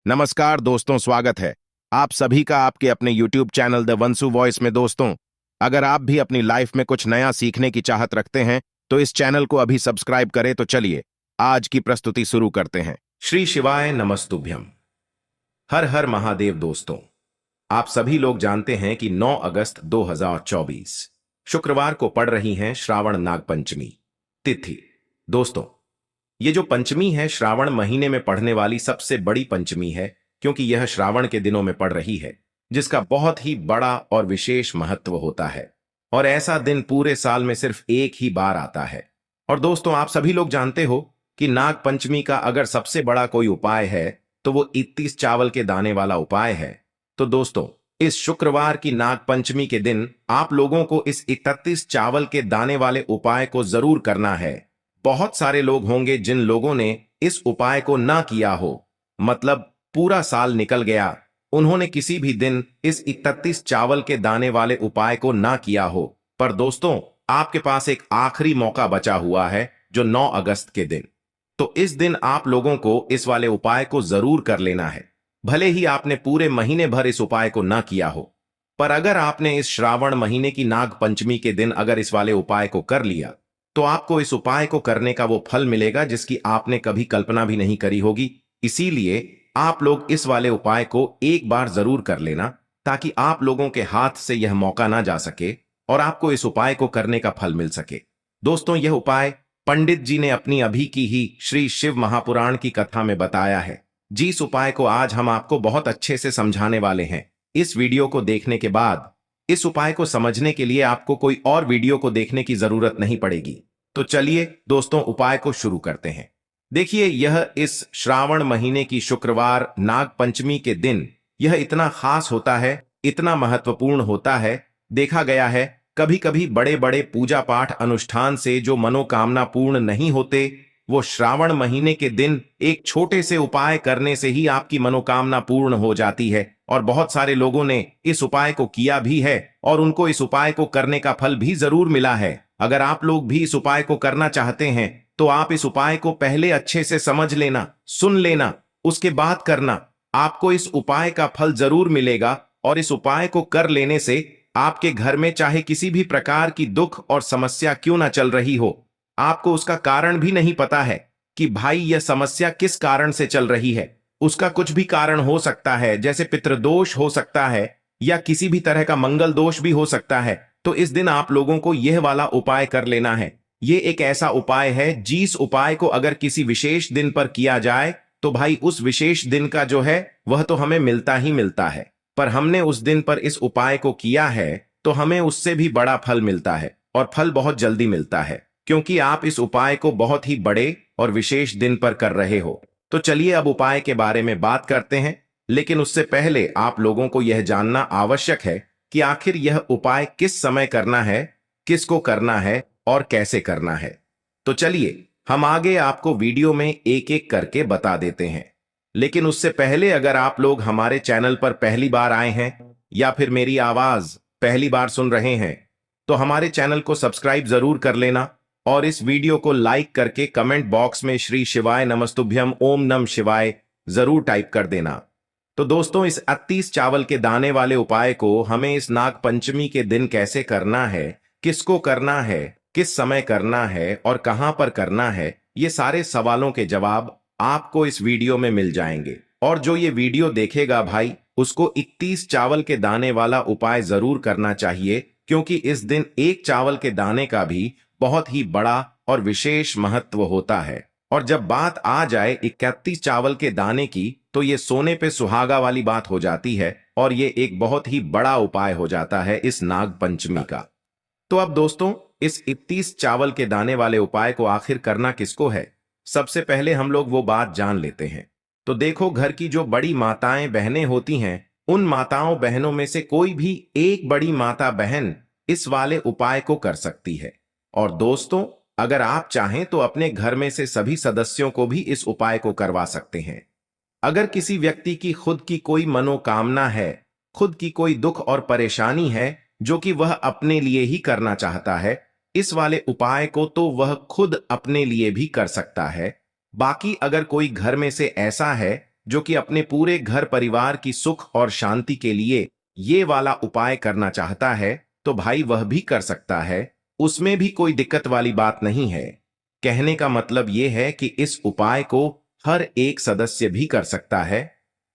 नमस्कार दोस्तों, स्वागत है आप सभी का आपके अपने YouTube चैनल द वंसु वॉइस में। दोस्तों, अगर आप भी अपनी लाइफ में कुछ नया सीखने की चाहत रखते हैं तो इस चैनल को अभी सब्सक्राइब करें। तो चलिए आज की प्रस्तुति शुरू करते हैं। श्री शिवाय नमस्तुभ्यम। हर हर महादेव। दोस्तों, आप सभी लोग जानते हैं कि 9 अगस्त 2024 शुक्रवार को पड़ रही है श्रावण नाग पंचमी तिथि। दोस्तों, ये जो पंचमी है श्रावण महीने में पड़ने वाली सबसे बड़ी पंचमी है, क्योंकि यह श्रावण के दिनों में पड़ रही है, जिसका बहुत ही बड़ा और विशेष महत्व होता है। और ऐसा दिन पूरे साल में सिर्फ एक ही बार आता है। और दोस्तों, आप सभी लोग जानते हो कि नाग पंचमी का अगर सबसे बड़ा कोई उपाय है तो वो 31 चावल के दाने वाला उपाय है। तो दोस्तों, इस शुक्रवार की नाग पंचमी के दिन आप लोगों को इस 31 चावल के दाने वाले उपाय को जरूर करना है। बहुत सारे लोग होंगे जिन लोगों ने इस उपाय को ना किया हो, मतलब पूरा साल निकल गया, उन्होंने किसी भी दिन इस 31 चावल के दाने वाले उपाय को ना किया हो। पर दोस्तों, आपके पास एक आखिरी मौका बचा हुआ है, जो 9 अगस्त के दिन। तो इस दिन आप लोगों को इस वाले उपाय को जरूर कर लेना है, भले ही आपने पूरे महीने भर इस उपाय को ना किया हो। पर अगर आपने इस श्रावण महीने की नाग पंचमी के दिन अगर इस वाले उपाय को कर लिया तो आपको इस उपाय को करने का वो फल मिलेगा जिसकी आपने कभी कल्पना भी नहीं करी होगी। इसीलिए आप लोग इस वाले उपाय को एक बार जरूर कर लेना, ताकि आप लोगों के हाथ से यह मौका ना जा सके और आपको इस उपाय को करने का फल मिल सके। दोस्तों, यह उपाय पंडित जी ने अपनी अभी की ही श्री शिव महापुराण की कथा में बताया है, जिस उपाय को आज हम आपको बहुत अच्छे से समझाने वाले हैं। इस वीडियो को देखने के बाद इस उपाय को समझने के लिए आपको कोई और वीडियो को देखने की जरूरत नहीं पड़ेगी। तो चलिए दोस्तों, उपाय को शुरू करते हैं। देखिए, यह इस श्रावण महीने की शुक्रवार नाग पंचमी के दिन यह इतना खास होता है, इतना महत्वपूर्ण होता है। देखा गया है कभी कभी बड़े बड़े पूजा पाठ अनुष्ठान से जो मनोकामना पूर्ण नहीं होते, वो श्रावण महीने के दिन एक छोटे से उपाय करने से ही आपकी मनोकामना पूर्ण हो जाती है। और बहुत सारे लोगों ने इस उपाय को किया भी है और उनको इस उपाय को करने का फल भी जरूर मिला है। अगर आप लोग भी इस उपाय को करना चाहते हैं तो आप इस उपाय को पहले अच्छे से समझ लेना, सुन लेना, उसके बाद करना। आपको इस उपाय का फल जरूर मिलेगा। और इस उपाय को कर लेने से आपके घर में चाहे किसी भी प्रकार की दुख और समस्या क्यों ना चल रही हो, आपको उसका कारण भी नहीं पता है कि भाई यह समस्या किस कारण से चल रही है। उसका कुछ भी कारण हो सकता है, जैसे पितृदोष हो सकता है या किसी भी तरह का मंगल दोष भी हो सकता है। तो इस दिन आप लोगों को यह वाला उपाय कर लेना है। ये एक ऐसा उपाय है जिस उपाय को अगर किसी विशेष दिन पर किया जाए तो भाई उस विशेष दिन का जो है वह तो हमें मिलता ही मिलता है। पर हमने उस दिन पर इस उपाय को किया है तो हमें उससे भी बड़ा फल मिलता है, और फल बहुत जल्दी मिलता है, क्योंकि आप इस उपाय को बहुत ही बड़े और विशेष दिन पर कर रहे हो। तो चलिए अब उपाय के बारे में बात करते हैं, लेकिन उससे पहले आप लोगों को यह जानना आवश्यक है कि आखिर यह उपाय किस समय करना है, किसको करना है और कैसे करना है। तो चलिए हम आगे आपको वीडियो में एक एक करके बता देते हैं। लेकिन उससे पहले अगर आप लोग हमारे चैनल पर पहली बार आए हैं या फिर मेरी आवाज पहली बार सुन रहे हैं तो हमारे चैनल को सब्सक्राइब जरूर कर लेना और इस वीडियो को लाइक करके कमेंट बॉक्स में श्री शिवाय नमस्तुभ्यम ओम नम शिवाय जरूर टाइप कर देना। तो दोस्तों, इस 31 चावल के दाने वाले उपाय को हमें इस नाग पंचमी के दिन कैसे करना है, किसको करना है, किस समय करना है और कहां पर करना है, ये सारे सवालों के जवाब आपको इस वीडियो में मिल जाएंगे। और जो ये वीडियो देखेगा भाई, उसको 31 चावल के दाने वाला उपाय जरूर करना चाहिए, क्योंकि इस दिन एक चावल के दाने का भी बहुत ही बड़ा और विशेष महत्व होता है। और जब बात आ जाए 31 चावल के दाने की, तो ये सोने पे सुहागा वाली बात हो जाती है और ये एक बहुत ही बड़ा उपाय हो जाता है इस नाग पंचमी का। तो अब दोस्तों, इस 31 चावल के दाने वाले उपाय को आखिर करना किसको है, सबसे पहले हम लोग वो बात जान लेते हैं। तो देखो, घर की जो बड़ी माताएं बहनें होती हैं, उन माताओं बहनों में से कोई भी एक बड़ी माता बहन इस वाले उपाय को कर सकती है। और दोस्तों, अगर आप चाहें तो अपने घर में से सभी सदस्यों को भी इस उपाय को करवा सकते हैं। अगर किसी व्यक्ति की खुद की कोई मनोकामना है, खुद की कोई दुख और परेशानी है जो कि वह अपने लिए ही करना चाहता है, इस वाले उपाय को तो वह खुद अपने लिए भी कर सकता है। बाकी अगर कोई घर में से ऐसा है जो कि अपने पूरे घर परिवार की सुख और शांति के लिए ये वाला उपाय करना चाहता है तो भाई वह भी कर सकता है, उसमें भी कोई दिक्कत वाली बात नहीं है। कहने का मतलब ये है कि इस उपाय को हर एक सदस्य भी कर सकता है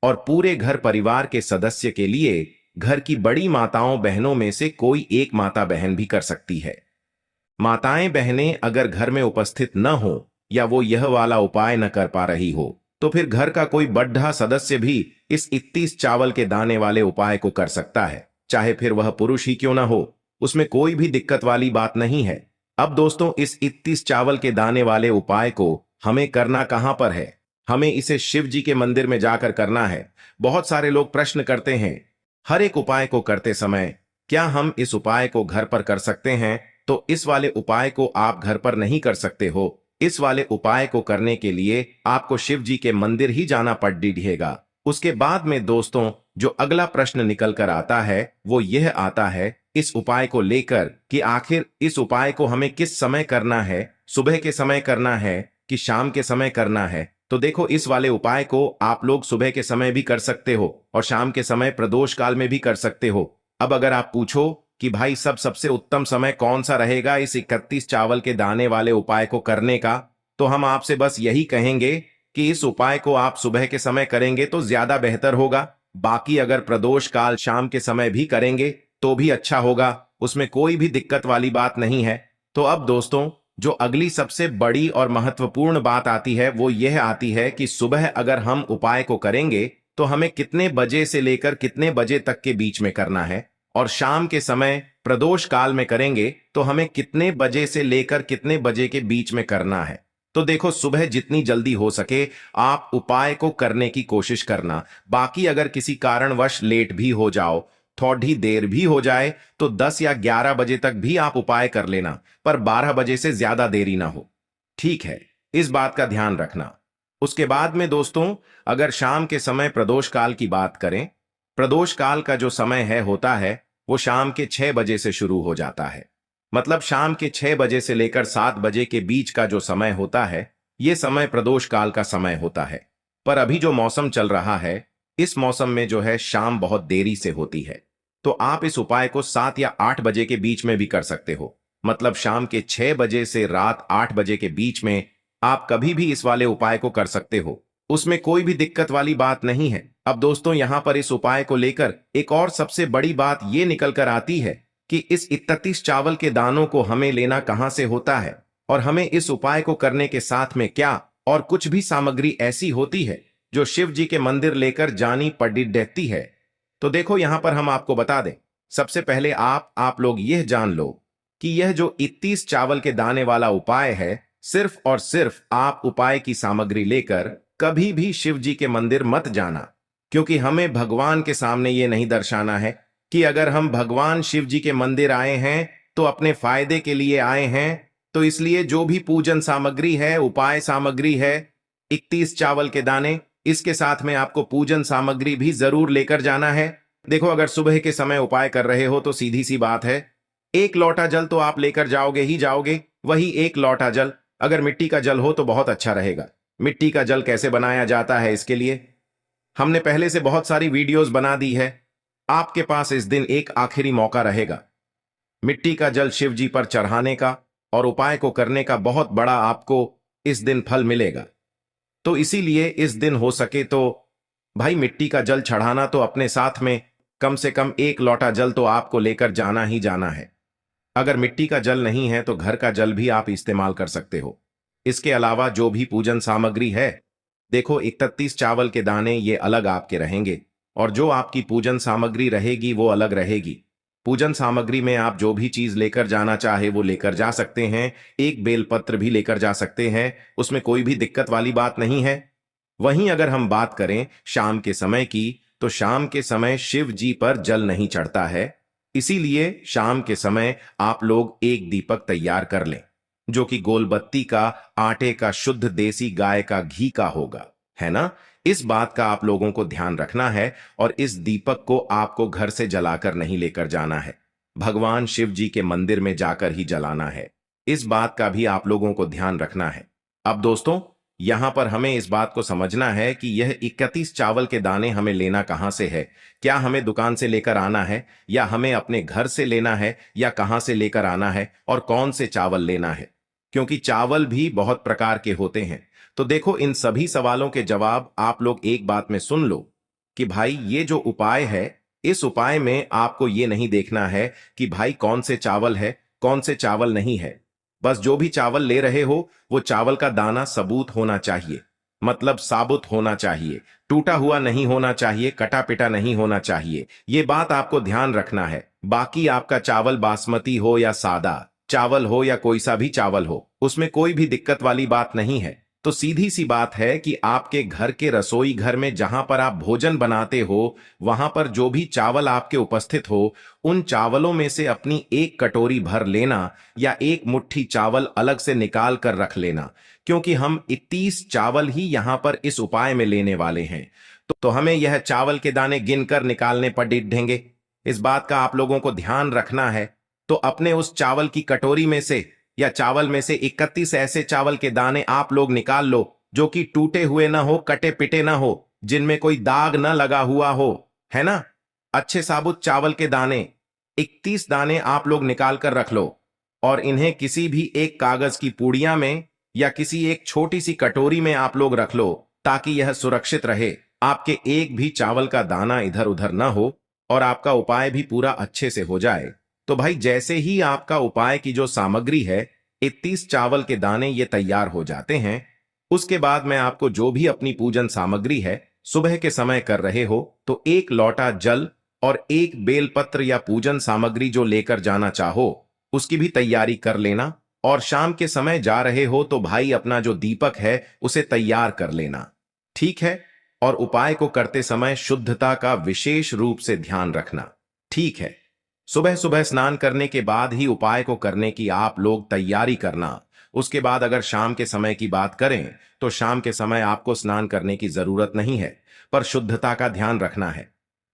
और पूरे घर परिवार के सदस्य के लिए घर की बड़ी माताओं बहनों में से कोई एक माता बहन भी कर सकती है। माताएं बहनें अगर घर में उपस्थित न हो या वो यह वाला उपाय न कर पा रही हो तो फिर घर का कोई बड़ा सदस्य भी इस 31 चावल के दाने वाले उपाय को कर सकता है, चाहे फिर वह पुरुष ही क्यों ना हो, उसमें कोई भी दिक्कत वाली बात नहीं है। अब दोस्तों, इस 31 चावल के दाने वाले उपाय को हमें करना कहां पर है? हमें इसे शिव जी के मंदिर में जाकर करना है। बहुत सारे लोग प्रश्न करते हैं, हर एक उपाय को करते समय क्या हम इस उपाय को घर पर कर सकते हैं? तो इस वाले उपाय को आप घर पर नहीं कर सकते हो। इस वाले उपाय को करने के लिए आपको शिव जी के मंदिर ही जाना पड़ेगा। उसके बाद में दोस्तों, जो अगला प्रश्न निकल कर आता है वो यह आता है इस उपाय को लेकर कि आखिर इस उपाय को हमें किस समय करना है, सुबह के समय करना है कि शाम के समय करना है? तो देखो, इस वाले उपाय को आप लोग सुबह के समय भी कर सकते हो और शाम के समय प्रदोष काल में भी कर सकते हो। अब अगर आप पूछो कि भाई सबसे उत्तम समय कौन सा रहेगा इस 31 चावल के दाने वाले उपाय को करने का, तो हम आपसे बस यही कहेंगे कि इस उपाय को आप सुबह के समय करेंगे तो ज्यादा बेहतर होगा। बाकी अगर प्रदोष काल शाम के समय भी करेंगे तो भी अच्छा होगा, उसमें कोई भी दिक्कत वाली बात नहीं है। तो अब दोस्तों, जो अगली सबसे बड़ी और महत्वपूर्ण बात आती है वो यह आती है कि सुबह अगर हम उपाय को करेंगे तो हमें कितने बजे से लेकर कितने बजे तक के बीच में करना है, और शाम के समय प्रदोष काल में करेंगे तो हमें कितने बजे से लेकर कितने बजे के बीच में करना है। तो देखो, सुबह जितनी जल्दी हो सके आप उपाय को करने की कोशिश करना। बाकी अगर किसी कारणवश लेट भी हो जाओ, थोड़ी देर भी हो जाए, तो 10 या 11 बजे तक भी आप उपाय कर लेना, पर 12 बजे से ज्यादा देरी ना हो। ठीक है, इस बात का ध्यान रखना। उसके बाद में दोस्तों, अगर शाम के समय प्रदोष काल की बात करें, प्रदोष काल का जो समय है होता है वो शाम के 6 बजे से शुरू हो जाता है। मतलब शाम के 6 बजे से लेकर 7 बजे के बीच का जो समय होता है ये समय प्रदोष काल का समय होता है। पर अभी जो मौसम चल रहा है, इस मौसम में जो है शाम बहुत देरी से होती है, तो आप इस उपाय को 7 या 8 बजे के बीच में भी कर सकते हो। मतलब शाम के 6 बजे से रात 8 बजे के बीच में आप कभी भी इस वाले उपाय को कर सकते हो, उसमें कोई भी दिक्कत वाली बात नहीं है। अब दोस्तों, यहां पर इस उपाय को लेकर एक और सबसे बड़ी बात यह निकल कर आती है कि इस 31 चावल के दानों को हमें लेना कहां से होता है, और हमें इस उपाय को करने के साथ में क्या और कुछ भी सामग्री ऐसी होती है जो शिव जी के मंदिर लेकर जानी पड़ी रहती है। तो देखो, यहां पर हम आपको बता दें, सबसे पहले आप लोग यह जान लो कि यह जो 31 चावल के दाने वाला उपाय है, सिर्फ और सिर्फ आप उपाय की सामग्री लेकर कभी भी शिव जी के मंदिर मत जाना, क्योंकि हमें भगवान के सामने ये नहीं दर्शाना है कि अगर हम भगवान शिव जी के मंदिर आए हैं तो अपने फायदे के लिए आए हैं। तो इसलिए जो भी पूजन सामग्री है, उपाय सामग्री है, 31 चावल के दाने, इसके साथ में आपको पूजन सामग्री भी जरूर लेकर जाना है। देखो, अगर सुबह के समय उपाय कर रहे हो तो सीधी सी बात है, एक लोटा जल तो आप लेकर जाओगे ही जाओगे। वही एक लोटा जल अगर मिट्टी का जल हो तो बहुत अच्छा रहेगा। मिट्टी का जल कैसे बनाया जाता है, इसके लिए हमने पहले से बहुत सारी वीडियोस बना दी है। आपके पास इस दिन एक आखिरी मौका रहेगा मिट्टी का जल शिव जी पर चढ़ाने का, और उपाय को करने का बहुत बड़ा आपको इस दिन फल मिलेगा। तो इसीलिए इस दिन हो सके तो भाई मिट्टी का जल चढ़ाना तो अपने साथ में कम से कम एक लोटा जल तो आपको लेकर जाना ही जाना है। अगर मिट्टी का जल नहीं है तो घर का जल भी आप इस्तेमाल कर सकते हो। इसके अलावा जो भी पूजन सामग्री है, देखो 31 चावल के दाने ये अलग आपके रहेंगे, और जो आपकी पूजन सामग्री रहेगी वो अलग रहेगी। पूजन सामग्री में आप जो भी चीज लेकर जाना चाहे वो लेकर जा सकते हैं। एक बेलपत्र भी लेकर जा सकते हैं, उसमें कोई भी दिक्कत वाली बात नहीं है। वहीं अगर हम बात करें शाम के समय की, तो शाम के समय शिव जी पर जल नहीं चढ़ता है, इसीलिए शाम के समय आप लोग एक दीपक तैयार कर लें, जो कि गोलबत्ती का, आटे का, शुद्ध देसी गाय का घी का होगा, है ना। इस बात का आप लोगों को ध्यान रखना है, और इस दीपक को आपको घर से जलाकर नहीं लेकर जाना है, भगवान शिव जी के मंदिर में जाकर ही जलाना है। इस बात का भी आप लोगों को ध्यान रखना है। अब दोस्तों, यहाँ पर हमें इस बात को समझना है कि यह 31 चावल के दाने हमें लेना कहाँ से है। क्या हमें दुकान से लेकर आना है, या हमें अपने घर से लेना है, या कहाँ से लेकर आना है, और कौन से चावल लेना है, क्योंकि चावल भी बहुत प्रकार के होते हैं। तो देखो, इन सभी सवालों के जवाब आप लोग एक बात में सुन लो कि भाई ये जो उपाय है, इस उपाय में आपको ये नहीं देखना है कि भाई कौन से चावल है, कौन से चावल नहीं है। बस जो भी चावल ले रहे हो वो चावल का दाना सबूत होना चाहिए, मतलब साबुत होना चाहिए, टूटा हुआ नहीं होना चाहिए, कटा पिटा नहीं होना चाहिए। ये बात आपको ध्यान रखना है। बाकी आपका चावल बासमती हो या सादा चावल हो या कोई सा भी चावल हो, उसमें कोई भी दिक्कत वाली बात नहीं है। तो सीधी सी बात है कि आपके घर के रसोई घर में जहां पर आप भोजन बनाते हो, वहां पर जो भी चावल आपके उपस्थित हो, उन चावलों में से अपनी एक कटोरी भर लेना, या एक मुट्ठी चावल अलग से निकाल कर रख लेना, क्योंकि हम 31 चावल ही यहां पर इस उपाय में लेने वाले हैं। तो हमें यह चावल के दाने गिनकर निकालने पर डिढेंगे। इस बात का आप लोगों को ध्यान रखना है। तो अपने उस चावल की कटोरी में से या चावल में से 31 ऐसे चावल के दाने आप लोग निकाल लो जो कि टूटे हुए ना हो, कटे पिटे ना हो, जिनमें कोई दाग ना लगा हुआ हो, है ना। अच्छे साबुत चावल के दाने 31 दाने आप लोग निकाल कर रख लो, और इन्हें किसी भी एक कागज की पुड़िया में या किसी एक छोटी सी कटोरी में आप लोग रख लो, ताकि यह सुरक्षित रहे, आपके एक भी चावल का दाना इधर उधर ना हो, और आपका उपाय भी पूरा अच्छे से हो जाए। तो भाई जैसे ही आपका उपाय की जो सामग्री है, 31 चावल के दाने ये तैयार हो जाते हैं, उसके बाद मैं आपको जो भी अपनी पूजन सामग्री है, सुबह के समय कर रहे हो तो एक लोटा जल और एक बेलपत्र या पूजन सामग्री जो लेकर जाना चाहो उसकी भी तैयारी कर लेना। और शाम के समय जा रहे हो तो भाई अपना जो दीपक है उसे तैयार कर लेना, ठीक है। और उपाय को करते समय शुद्धता का विशेष रूप से ध्यान रखना, ठीक है। सुबह सुबह स्नान करने के बाद ही उपाय को करने की आप लोग तैयारी करना। उसके बाद अगर शाम के समय की बात करें तो शाम के समय आपको स्नान करने की जरूरत नहीं है, पर शुद्धता का ध्यान रखना है।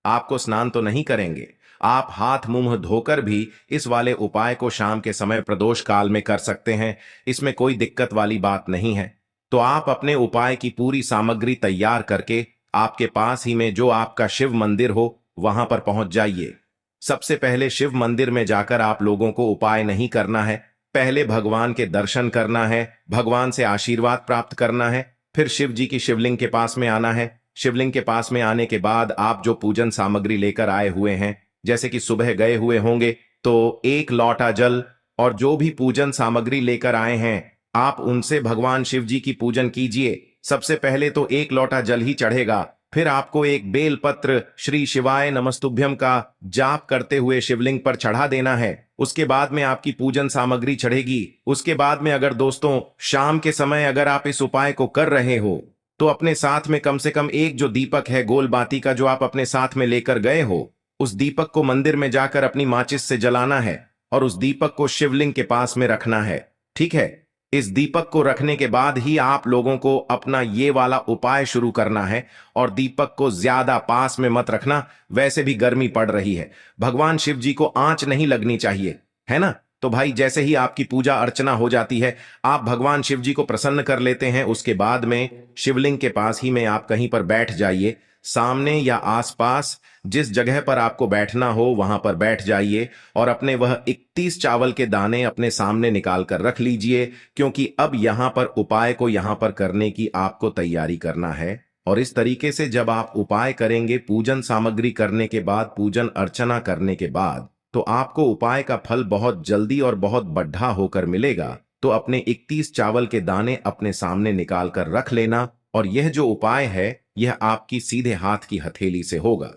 आपको स्नान तो नहीं करेंगे, आप हाथ मुंह धोकर भी इस वाले उपाय को शाम के समय प्रदोष काल में कर सकते हैं, इसमें कोई दिक्कत वाली बात नहीं है। तो आप अपने उपाय की पूरी सामग्री तैयार करके आपके पास ही में जो आपका शिव मंदिर हो वहां पर पहुंच जाइए। सबसे पहले शिव मंदिर में जाकर आप लोगों को उपाय नहीं करना है, पहले भगवान के दर्शन करना है, भगवान से आशीर्वाद प्राप्त करना है, फिर शिव जी की शिवलिंग के पास में आना है। शिवलिंग के पास में आने के बाद आप जो पूजन सामग्री लेकर आए हुए हैं, जैसे कि सुबह गए हुए होंगे तो एक लोटा जल और जो भी पूजन सामग्री लेकर आए हैं आप उनसे भगवान शिव जी की पूजन कीजिए। सबसे पहले तो एक लोटा जल ही चढ़ेगा, फिर आपको एक बेल पत्र श्री शिवाय नमस्तुभ्यम का जाप करते हुए शिवलिंग पर चढ़ा देना है। उसके बाद में आपकी पूजन सामग्री चढ़ेगी। उसके बाद में अगर दोस्तों शाम के समय अगर आप इस उपाय को कर रहे हो तो अपने साथ में कम से कम एक जो दीपक है गोल बाती का जो आप अपने साथ में लेकर गए हो, उस दीपक को मंदिर में जाकर अपनी माचिस से जलाना है और उस दीपक को शिवलिंग के पास में रखना है, ठीक है। इस दीपक को रखने के बाद ही आप लोगों को अपना ये वाला उपाय शुरू करना है, और दीपक को ज्यादा पास में मत रखना, वैसे भी गर्मी पड़ रही है, भगवान शिव जी को आंच नहीं लगनी चाहिए, है ना। तो भाई जैसे ही आपकी पूजा अर्चना हो जाती है, आप भगवान शिव जी को प्रसन्न कर लेते हैं, उसके बाद में शिवलिंग के पास ही में आप कहीं पर बैठ जाइए, सामने या आसपास जिस जगह पर आपको बैठना हो वहां पर बैठ जाइए, और अपने वह 31 चावल के दाने अपने सामने निकाल कर रख लीजिए, क्योंकि अब यहां पर उपाय को यहां पर करने की आपको तैयारी करना है। और इस तरीके से जब आप उपाय करेंगे, पूजन सामग्री करने के बाद, पूजन अर्चना करने के बाद, तो आपको उपाय का फल बहुत जल्दी और बहुत बढ़ा होकर मिलेगा। तो अपने 31 चावल के दाने अपने सामने निकाल कर रख लेना, और यह जो उपाय है यह आपकी सीधे हाथ की हथेली से होगा,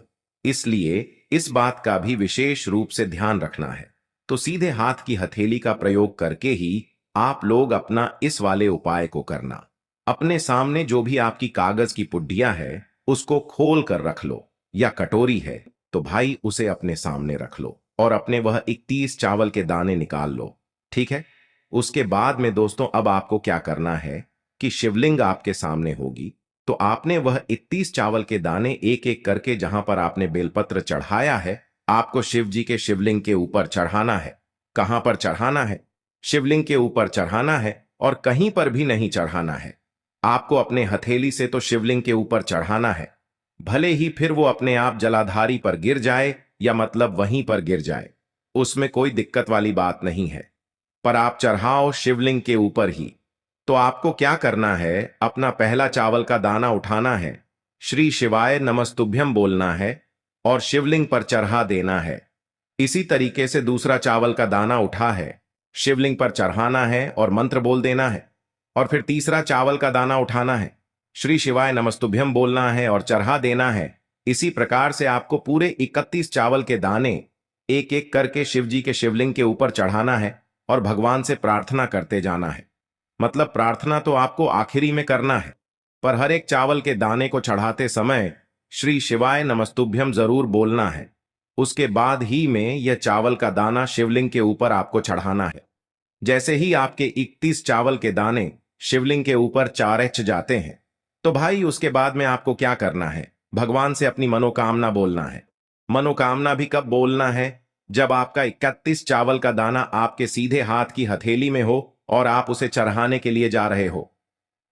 इसलिए इस बात का भी विशेष रूप से ध्यान रखना है। तो सीधे हाथ की हथेली का प्रयोग करके ही आप लोग अपना इस वाले उपाय को करना। अपने सामने जो भी आपकी कागज की पुड्डिया है उसको खोल कर रख लो, या कटोरी है तो भाई उसे अपने सामने रख लो और अपने वह 31 चावल के दाने निकाल लो, ठीक है। उसके बाद में दोस्तों अब आपको क्या करना है कि शिवलिंग आपके सामने होगी, तो आपने वह 31 चावल के दाने एक एक करके जहां पर आपने बेलपत्र चढ़ाया है, आपको शिव जी के शिवलिंग के ऊपर चढ़ाना है। कहां पर चढ़ाना है? शिवलिंग के ऊपर चढ़ाना है, और कहीं पर भी नहीं चढ़ाना है। आपको अपने हथेली से तो शिवलिंग के ऊपर चढ़ाना है, भले ही फिर वो अपने आप जलाधारी पर गिर जाए या मतलब वहीं पर गिर जाए, उसमें कोई दिक्कत वाली बात नहीं है। पर आप चढ़ाओ शिवलिंग के ऊपर ही। तो आपको क्या करना है, अपना पहला चावल का दाना उठाना है, श्री शिवाय नमस्तुभ्यम बोलना है और शिवलिंग पर चढ़ा देना है। इसी तरीके से दूसरा चावल का दाना उठा है, शिवलिंग पर चढ़ाना है और मंत्र बोल देना है। और फिर तीसरा चावल का दाना उठाना है, श्री शिवाय नमस्तुभ्यम बोलना है और चढ़ा देना है। इसी प्रकार से आपको पूरे 31 चावल के दाने एक एक करके शिव जी के शिवलिंग के ऊपर चढ़ाना है और भगवान से प्रार्थना करते जाना है। मतलब प्रार्थना तो आपको आखिरी में करना है, पर हर एक चावल के दाने को चढ़ाते समय श्री शिवाय नमस्तुभ्यम जरूर बोलना है। उसके बाद ही में यह चावल का दाना शिवलिंग के ऊपर आपको चढ़ाना है। जैसे ही आपके 31 चावल के दाने शिवलिंग के ऊपर चारच जाते हैं, तो भाई उसके बाद में आपको क्या करना है, भगवान से अपनी मनोकामना बोलना है। मनोकामना भी कब बोलना है, जब आपका 31 चावल का दाना आपके सीधे हाथ की हथेली में हो और आप उसे चढ़ाने के लिए जा रहे हो।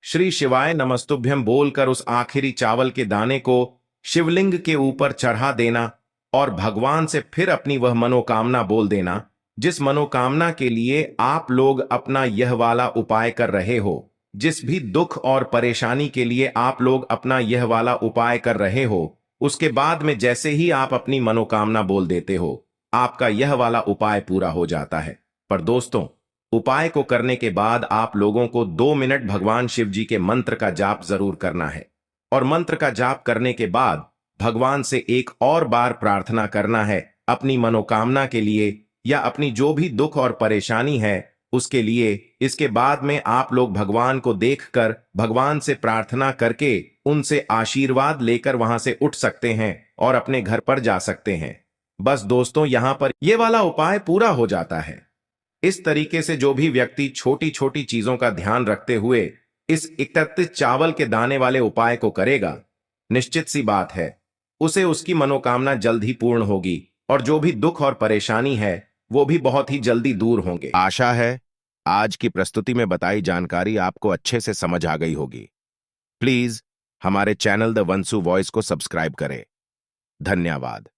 श्री शिवाय नमस्तुभ्यम बोलकर उस आखिरी चावल के दाने को शिवलिंग के ऊपर चढ़ा देना और भगवान से फिर अपनी वह मनोकामना बोल देना, जिस मनोकामना के लिए आप लोग अपना यह वाला उपाय कर रहे हो। जिस भी दुख और परेशानी के लिए आप लोग अपना यह वाला उपाय कर रहे हो, उसके बाद में जैसे ही आप अपनी मनोकामना बोल देते हो, आपका यह वाला उपाय पूरा हो जाता है। पर दोस्तों, उपाय को करने के बाद आप लोगों को 2 मिनट भगवान शिव जी के मंत्र का जाप जरूर करना है और मंत्र का जाप करने के बाद भगवान से एक और बार प्रार्थना करना है अपनी मनोकामना के लिए या अपनी जो भी दुख और परेशानी है उसके लिए। इसके बाद में आप लोग भगवान को देखकर भगवान से प्रार्थना करके उनसे आशीर्वाद लेकर वहां से उठ सकते हैं और अपने घर पर जा सकते हैं। बस दोस्तों, यहां पर यह वाला उपाय पूरा हो जाता है। इस तरीके से जो भी व्यक्ति छोटी छोटी चीजों का ध्यान रखते हुए इस 31 चावल के दाने वाले उपाय को करेगा, निश्चित सी बात है उसे उसकी मनोकामना जल्द ही पूर्ण होगी और जो भी दुख और परेशानी है वो भी बहुत ही जल्दी दूर होंगे। आशा है आज की प्रस्तुति में बताई जानकारी आपको अच्छे से समझ आ गई होगी। प्लीज हमारे चैनल द वंसु वॉइस को सब्सक्राइब करें। धन्यवाद।